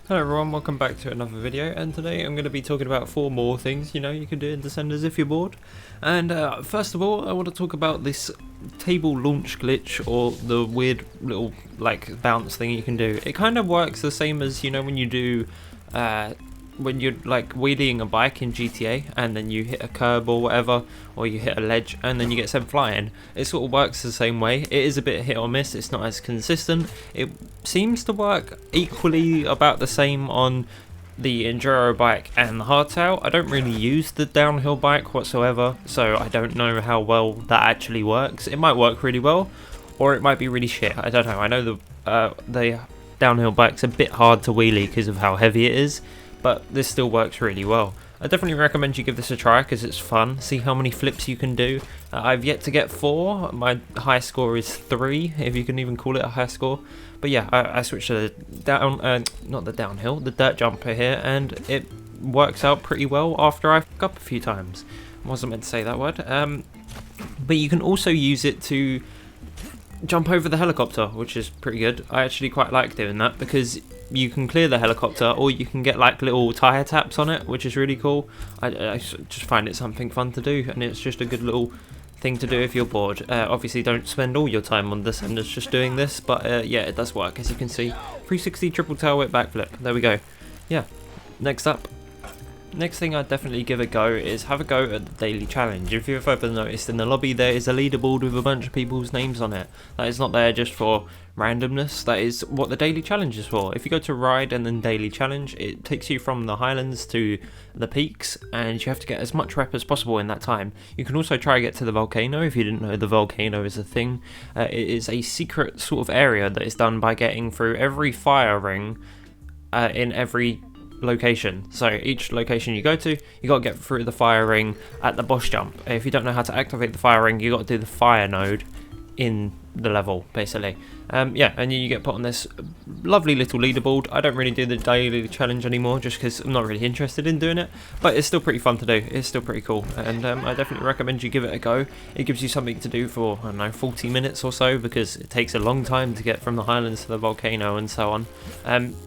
Hello everyone, welcome back to another video, and today I'm going to be talking about 4 more things you can do in Descenders if you're bored. And first of all, I want to talk about this table launch glitch, or the weird little bounce thing you can do. It kind of works the same as when you do when you're wheeling a bike in GTA and then you hit a curb or whatever, or you hit a ledge and then you get sent flying. It sort of works the same way. It is a bit hit or miss, it's not as consistent. It seems to work equally about the same on the enduro bike and the hardtail. I don't really use the downhill bike whatsoever, so I don't know how well that actually works. It might work really well, or it might be really shit. I don't know. I know the downhill bike's a bit hard to wheelie because of how heavy it is, but this still works really well. I definitely recommend you give this a try because it's fun. See how many flips you can do. I've yet to get 4. My high score is 3, if you can even call it a high score. But yeah, I switched to the dirt jumper here, and it works out pretty well after I fuck up a few times. I wasn't meant to say that word. But you can also use it to jump over the helicopter, which is pretty good. I actually quite like doing that because you can clear the helicopter, or you can get little tire taps on it, which is really cool. I just find it something fun to do, and it's just a good little thing to do if you're bored. Obviously don't spend all your time on Descenders just doing this, but yeah, it does work. As you can see, 360 triple tail whip backflip. There we go. Yeah, next thing I'd definitely give a go is have a go at the daily challenge. If you've ever noticed, in the lobby there is a leaderboard with a bunch of people's names on it. That is not there just for randomness, that is what the daily challenge is for. If you go to ride and then daily challenge, it takes you from the highlands to the peaks, and you have to get as much rep as possible in that time. You can also try to get to the volcano if you didn't know the volcano is a thing. It is a secret sort of area that is done by getting through every fire ring in every location. So each location you go to, you got to get through the fire ring at the boss jump. If you don't know how to activate the fire ring, you got to do the fire node in the level, basically. Yeah, and you get put on this lovely little leaderboard. I don't really do the daily challenge anymore just because I'm not really interested in doing it, but it's still pretty fun to do. It's still pretty cool, and I definitely recommend you give it a go. It gives you something to do for, I don't know, 40 minutes or so, because it takes a long time to get from the highlands to the volcano and so on.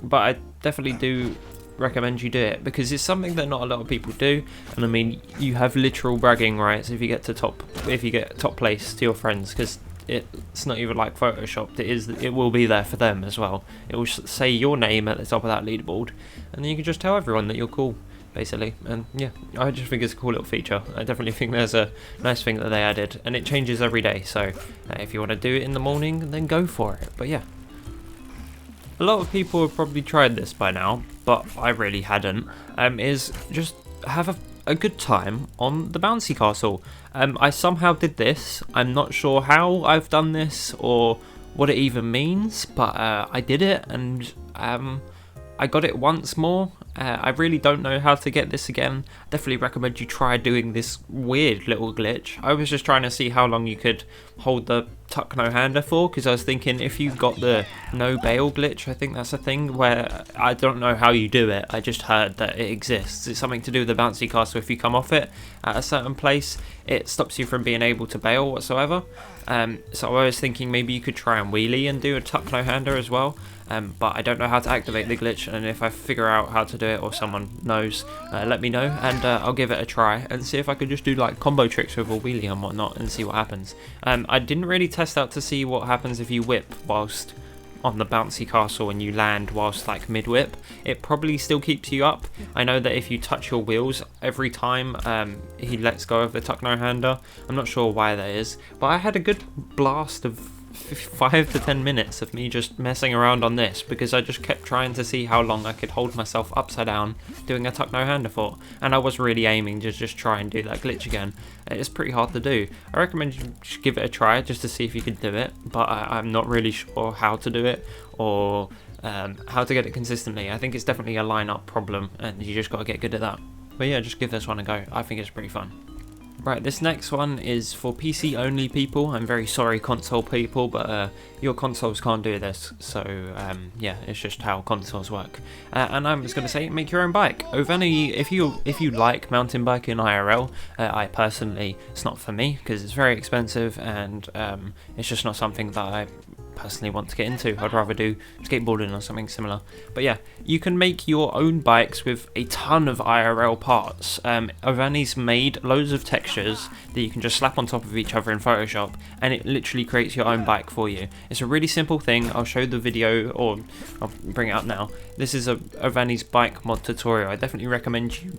But I definitely do recommend you do it because it's something that not a lot of people do, and I mean, you have literal bragging rights if you get top place to your friends, because it's not even like photoshopped. It will be there for them as well. It will say your name at the top of that leaderboard, and then you can just tell everyone that you're cool, basically. And yeah, I just think it's a cool little feature. I definitely think there's a nice thing that they added, and it changes every day, so if you want to do it in the morning, then go for it. But yeah, a lot of people have probably tried this by now, but I really hadn't. Is just have a good time on the bouncy castle. I somehow did this. I'm not sure how I've done this or what it even means, but I did it, and I got it once more. I really don't know how to get this again. Definitely recommend you try doing this weird little glitch. I was just trying to see how long you could hold the tuck no hander for, because I was thinking if you got the no bail glitch, I think that's a thing where I don't know how you do it. I just heard that it exists. It's something to do with the bouncy castle. If you come off it at a certain place, it stops you from being able to bail whatsoever. So I was thinking maybe you could try and wheelie and do a tuck no hander as well. But I don't know how to activate the glitch, and if I figure out how to do it or someone knows, let me know, and I'll give it a try and see if I could just do combo tricks with a wheelie and whatnot and see what happens. I didn't really test out to see what happens if you whip whilst on the bouncy castle and you land whilst mid whip. It probably still keeps you up. I know that if you touch your wheels every time he lets go of the tuck no hander. I'm not sure why that is, but I had a good blast of 5 to 10 minutes of me just messing around on this, because I just kept trying to see how long I could hold myself upside down doing a tuck no hander for, and I was really aiming to just try and do that glitch again. It's pretty hard to do. I recommend you just give it a try just to see if you can do it, but I'm not really sure how to do it or how to get it consistently. I think it's definitely a line-up problem, and you just got to get good at that. But yeah, just give this one a go. I think it's pretty fun. Right, this next one is for PC only people. I'm very sorry, console people, but your consoles can't do this. So yeah, it's just how consoles work. And I'm just going to say, make your own bike. If you like mountain biking IRL, I personally, it's not for me because it's very expensive, and it's just not something that I personally want to get into. I'd rather do skateboarding or something similar. But yeah, you can make your own bikes with a ton of IRL parts. Avani's made loads of textures that you can just slap on top of each other in Photoshop, and it literally creates your own bike for you. It's a really simple thing. I'll show the video, or I'll bring it up now. This is a Avani's bike mod tutorial. I definitely recommend you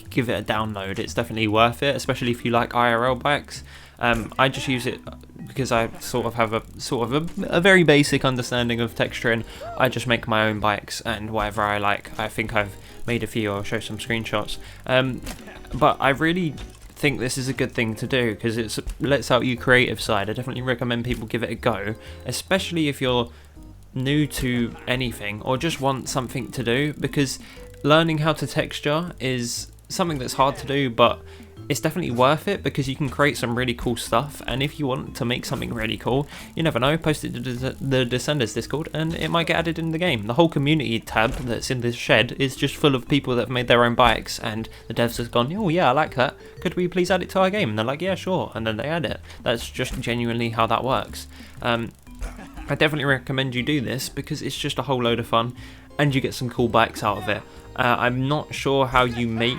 give it a download. It's definitely worth it, especially if you like IRL bikes. I just use it because I sort of have a very basic understanding of texturing. I just make my own bikes and whatever I like. I think I've made a few. I'll show some screenshots. But I really think this is a good thing to do because it lets out your creative side. I definitely recommend people give it a go, especially if you're new to anything or just want something to do, because learning how to texture is something that's hard to do, but it's definitely worth it because you can create some really cool stuff. And if you want to make something really cool, you never know, post it to the Descenders Discord and it might get added in the game. The whole community tab that's in this shed is just full of people that have made their own bikes, and the devs have gone, oh yeah, I like that, could we please add it to our game? And they're like, yeah, sure, and then they add it. That's just genuinely how that works. I definitely recommend you do this because it's just a whole load of fun and you get some cool bikes out of it. I'm not sure how you make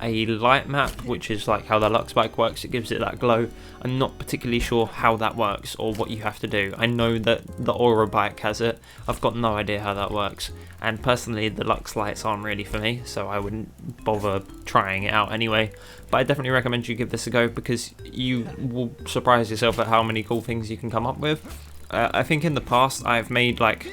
a light map, which is like how the Lux bike works. It gives it that glow. I'm not particularly sure how that works or what you have to do. I know that the Aura bike has it. I've got no idea how that works. And personally, the Lux lights aren't really for me, so I wouldn't bother trying it out anyway. But I definitely recommend you give this a go because you will surprise yourself at how many cool things you can come up with. I think in the past I've made like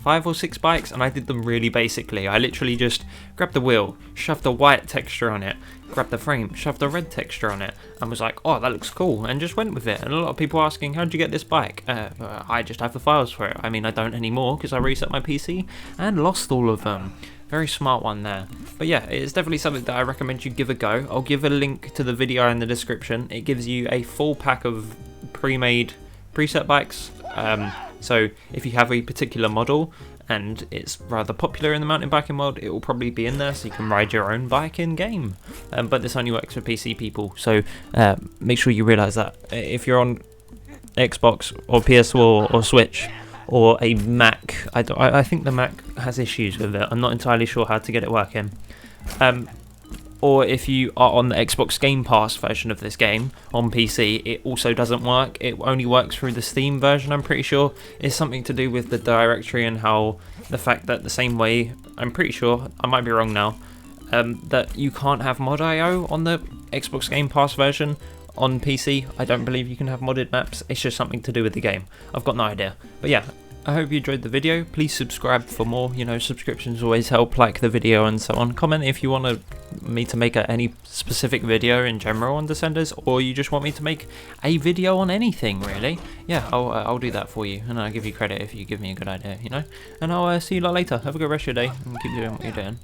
5 or 6 bikes and I did them really basically. I literally just grabbed the wheel, shoved a white texture on it, grabbed the frame, shoved a red texture on it, and was like, oh, that looks cool, and just went with it. And a lot of people asking, how'd you get this bike? I just have the files for it. I mean, I don't anymore because I reset my PC and lost all of them. Very smart one there. But yeah, it's definitely something that I recommend you give a go. I'll give a link to the video in the description. It gives you a full pack of pre-made preset bikes. So if you have a particular model and it's rather popular in the mountain biking world, it will probably be in there so you can ride your own bike in game. But this only works for PC people, so make sure you realise that. If you're on Xbox or PS4 or Switch or a Mac, I think the Mac has issues with it. I'm not entirely sure how to get it working. Or if you are on the Xbox Game Pass version of this game on PC, it also doesn't work. It only works through the Steam version, I'm pretty sure. It's something to do with the directory and how the fact that the same way, I'm pretty sure, I might be wrong now, that you can't have mod.io on the Xbox Game Pass version on PC. I don't believe you can have modded maps. It's just something to do with the game. I've got no idea. But yeah, I hope you enjoyed the video. Please subscribe for more. You know, subscriptions always help, like the video and so on. Comment if you want me to make any specific video in general on Descenders, or you just want me to make a video on anything, really. Yeah, I'll do that for you, and I'll give you credit if you give me a good idea, you know. And I'll see you lot later. Have a good rest of your day, and keep doing what you're doing.